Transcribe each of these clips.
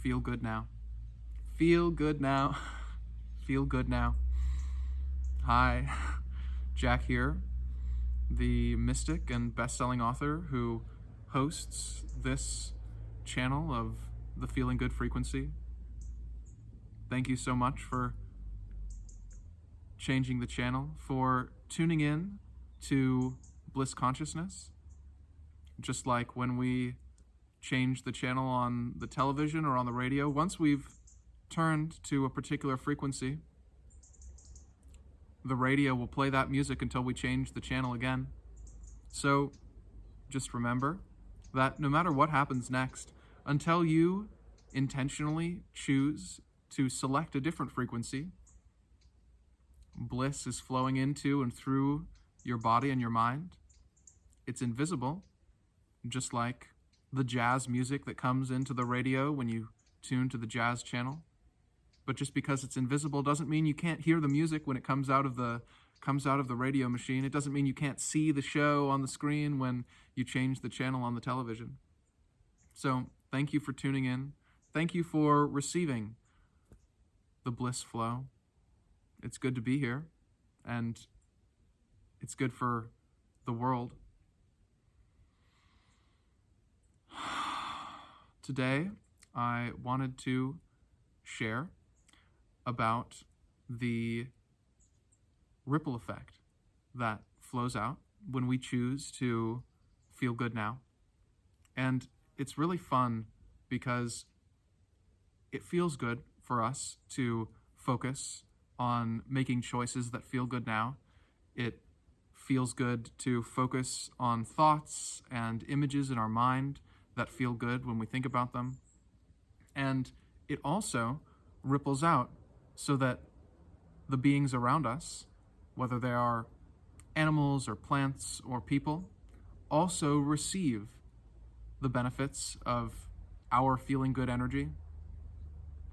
Feel good now. Feel good now. Feel good now. Hi, Jack here, the mystic and best-selling author who hosts this channel of the Feeling Good frequency. Thank you so much for changing the channel, for tuning in to Bliss Consciousness. Just like when we change the channel on the television or on the radio, once we've turned to a particular frequency, the radio will play that music until we change the channel again. So just remember that no matter what happens next, until you intentionally choose to select a different frequency, bliss is flowing into and through your body and your mind. It's invisible, just like the jazz music that comes into the radio when you tune to the jazz channel. But just because it's invisible doesn't mean you can't hear the music when it comes out of the radio machine. It doesn't mean you can't see the show on the screen when you change the channel on the television. So thank you for tuning in. Thank you for receiving the bliss flow. It's good to be here, and it's good for the world. Today, I wanted to share about the ripple effect that flows out when we choose to feel good now. And it's really fun because it feels good for us to focus on making choices that feel good now. It feels good to focus on thoughts and images in our mind that feel good when we think about them. And it also ripples out so that the beings around us, whether they are animals or plants or people, also receive the benefits of our feeling good energy.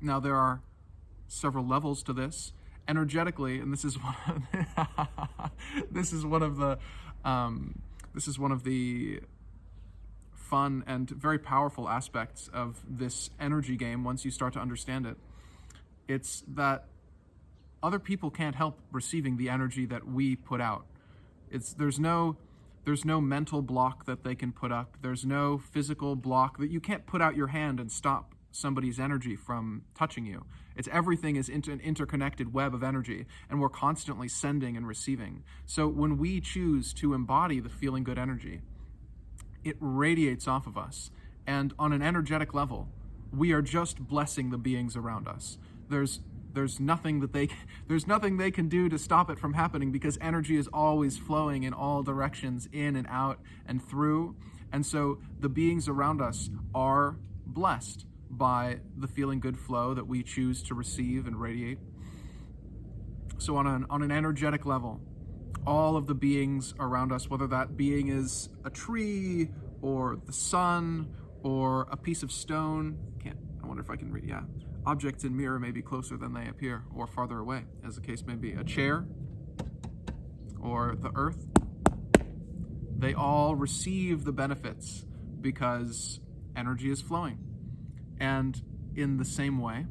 Now, there are several levels to this. Energetically, and this is one of the fun and very powerful aspects of this energy game once you start to understand it. It's that other people can't help receiving the energy that we put out. There's no mental block that they can put up. There's no physical block that you can't put out your hand and stop somebody's energy from touching you. Everything is an interconnected web of energy, and we're constantly sending and receiving. So when we choose to embody the feeling good energy, it radiates off of us. And on an energetic level, we are just blessing the beings around us. There's nothing they can do to stop it from happening, because energy is always flowing in all directions, in and out and through. And so the beings around us are blessed by the feeling good flow that we choose to receive and radiate. So on an energetic level, all of the beings around us, whether that being is a tree or the sun or a piece of stone, I wonder if I can read, yeah. Objects in mirror may be closer than they appear, or farther away, as the case may be. A chair or the earth, they all receive the benefits because energy is flowing. And in the same way,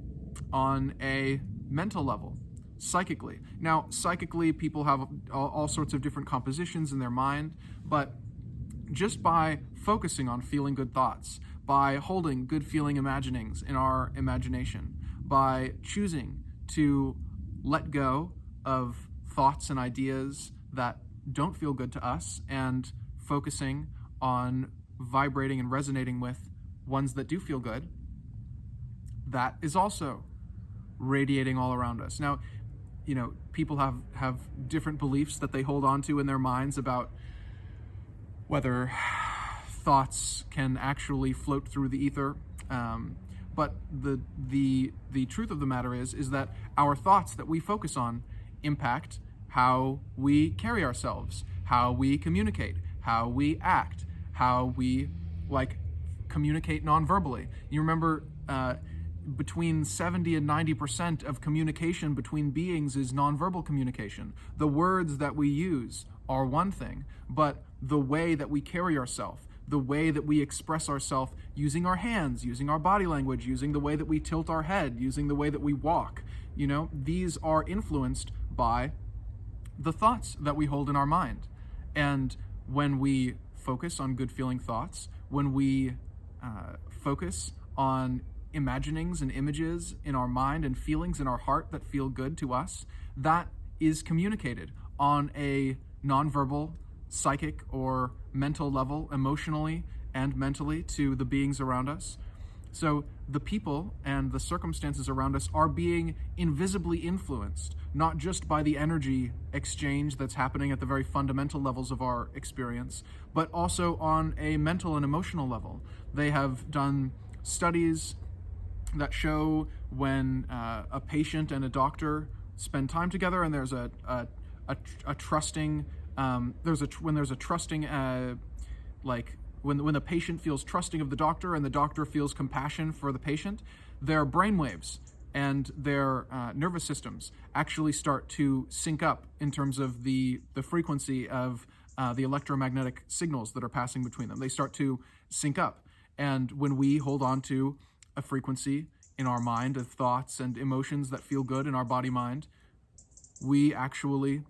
on a mental level, psychically. Now, psychically, people have all sorts of different compositions in their mind, but just by focusing on feeling good thoughts, by holding good feeling imaginings in our imagination, by choosing to let go of thoughts and ideas that don't feel good to us, and focusing on vibrating and resonating with ones that do feel good, that is also radiating all around us. Now, people have different beliefs that they hold on to in their minds about whether thoughts can actually float through the ether. But the truth of the matter is that our thoughts that we focus on impact how we carry ourselves, how we communicate, how we act, how we communicate non-verbally. You remember between 70 and 90% of communication between beings is nonverbal communication. The words that we use are one thing, but the way that we carry ourselves, the way that we express ourselves using our hands, using our body language, using the way that we tilt our head, using the way that we walk. These are influenced by the thoughts that we hold in our mind. And when we focus on good feeling thoughts, when we focus on imaginings and images in our mind and feelings in our heart that feel good to us, that is communicated on a nonverbal, psychic, or mental level, emotionally and mentally, to the beings around us. So the people and the circumstances around us are being invisibly influenced, not just by the energy exchange that's happening at the very fundamental levels of our experience, but also on a mental and emotional level. They have done studies that show when a patient and a doctor spend time together, and there's a trusting, when the patient feels trusting of the doctor and the doctor feels compassion for the patient, their brainwaves and their nervous systems actually start to sync up in terms of the frequency of the electromagnetic signals that are passing between them. They start to sync up. And when we hold on to a frequency in our mind of thoughts and emotions that feel good in our body-mind, we actually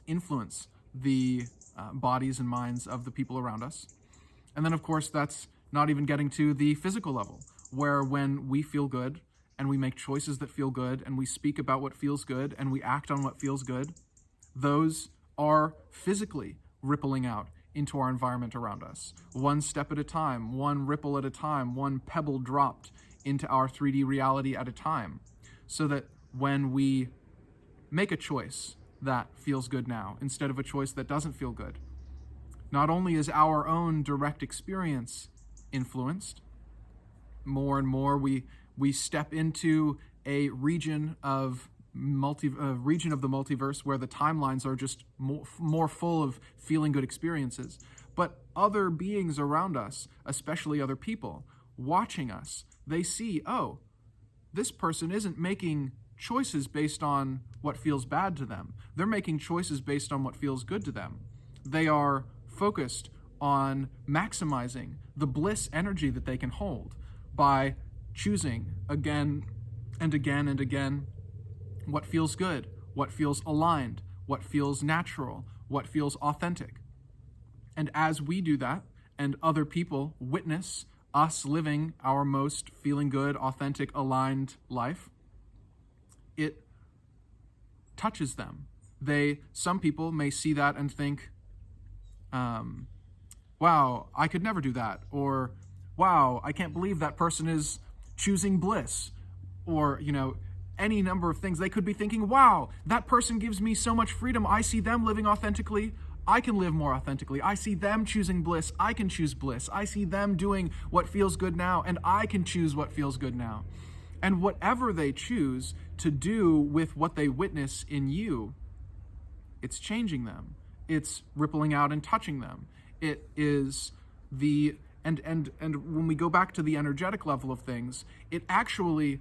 influence the bodies and minds of the people around us. And then, of course, that's not even getting to the physical level, where when we feel good and we make choices that feel good and we speak about what feels good and we act on what feels good, those are physically rippling out into our environment around us. One step at a time, one ripple at a time, one pebble dropped into our 3D reality at a time, so that when we make a choice that feels good now instead of a choice that doesn't feel good, not only is our own direct experience influenced, more and more we step into a region of the multiverse where the timelines are just more full of feeling good experiences. But other beings around us, especially other people watching us, they see, oh, this person isn't making choices based on what feels bad to them. They're making choices based on what feels good to them. They are focused on maximizing the bliss energy that they can hold by choosing again and again and again what feels good, what feels aligned, what feels natural, what feels authentic. And as we do that, and other people witness us living our most feeling good, authentic, aligned life, it touches them. Some people may see that and think, wow, I could never do that. Or, wow, I can't believe that person is choosing bliss. Or, any number of things. They could be thinking, wow, that person gives me so much freedom. I see them living authentically. I can live more authentically. I see them choosing bliss. I can choose bliss. I see them doing what feels good now, and I can choose what feels good now. And whatever they choose to do with what they witness in you, it's changing them. It's rippling out and touching them. It is and when we go back to the energetic level of things, it actually,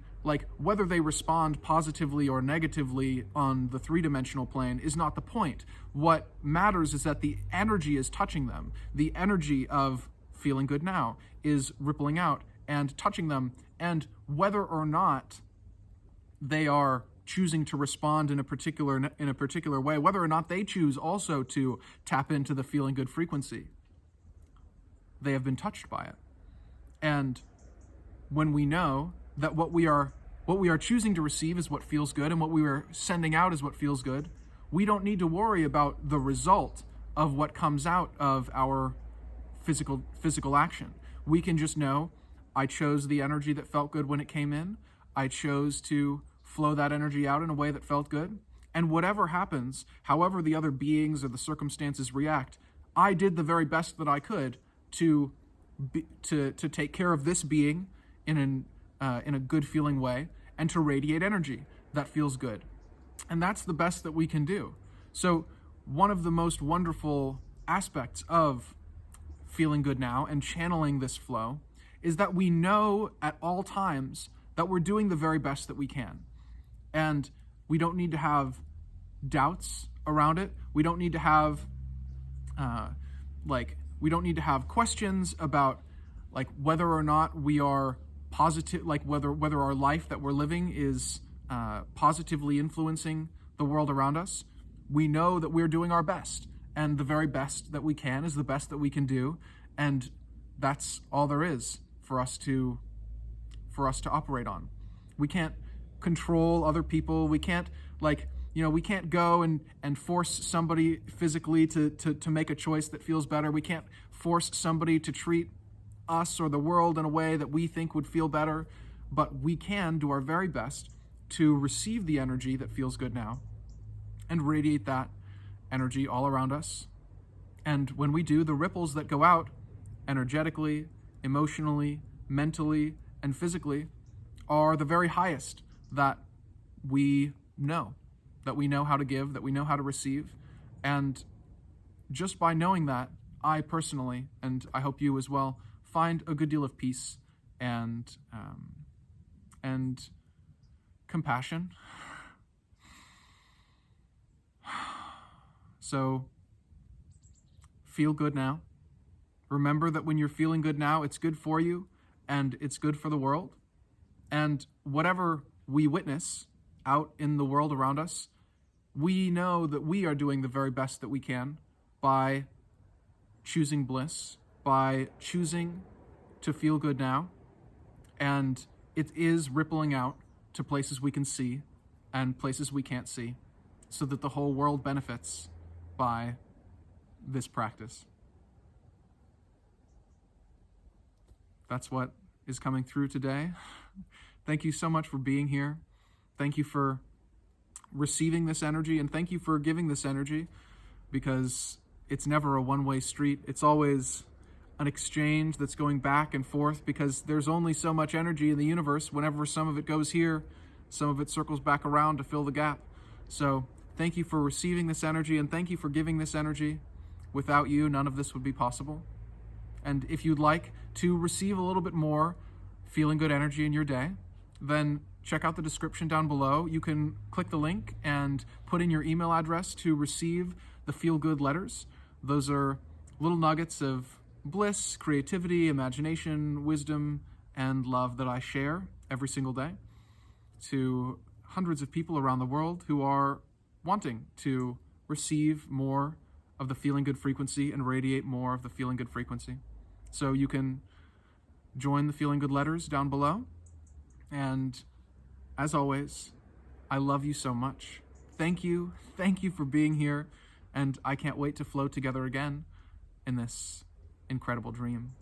whether they respond positively or negatively on the three-dimensional plane is not the point. What matters is that the energy is touching them. The energy of feeling good now is rippling out and touching them. And whether or not they are choosing to respond in a particular way, whether or not they choose also to tap into the feeling good frequency, they have been touched by it. And when we know that what we are choosing to receive is what feels good, and what we are sending out is what feels good, we don't need to worry about the result of what comes out of our physical action. We can just know, I chose the energy that felt good when it came in. I chose to flow that energy out in a way that felt good. And whatever happens, however the other beings or the circumstances react, I did the very best that I could to take care of this being in a good feeling way, and to radiate energy that feels good. And that's the best that we can do. So one of the most wonderful aspects of feeling good now and channeling this flow is that we know at all times that we're doing the very best that we can. And we don't need to have doubts around it. We don't need to have We don't need to have questions about like whether or not we are positive, like whether our life that we're living is positively influencing the world around us. We know that we're doing our best, and the very best that we can is the best that we can do, and that's all there is for us to operate on. We can't control other people. We can't we can't go and force somebody physically to make a choice that feels better. We can't force somebody to treat us or the world in a way that we think would feel better, but we can do our very best to receive the energy that feels good now and radiate that energy all around us. And when we do, the ripples that go out energetically, emotionally, mentally, and physically are the very highest that we know how to give, that we know how to receive. And just by knowing that, I personally, and I hope you as well, find a good deal of peace and compassion. So feel good now. Remember that when you're feeling good now, it's good for you and it's good for the world. And whatever we witness out in the world around us, we know that we are doing the very best that we can by choosing bliss, by choosing to feel good now. And it is rippling out to places we can see and places we can't see, so that the whole world benefits by this practice. That's what is coming through today. Thank you so much for being here. Thank you for receiving this energy, and thank you for giving this energy, because it's never a one-way street. It's always an exchange that's going back and forth, because there's only so much energy in the universe. Whenever some of it goes here, some of it circles back around to fill the gap. So thank you for receiving this energy, and thank you for giving this energy. Without you, none of this would be possible. And if you'd like to receive a little bit more feeling good energy in your day, then check out the description down below. You can click the link and put in your email address to receive the feel good letters. Those are little nuggets of bliss, creativity, imagination, wisdom, and love that I share every single day to hundreds of people around the world who are wanting to receive more of the feeling good frequency and radiate more of the feeling good frequency. So you can join the feeling good letters down below. And as always, I love you so much. Thank you for being here. And I can't wait to flow together again in this incredible dream.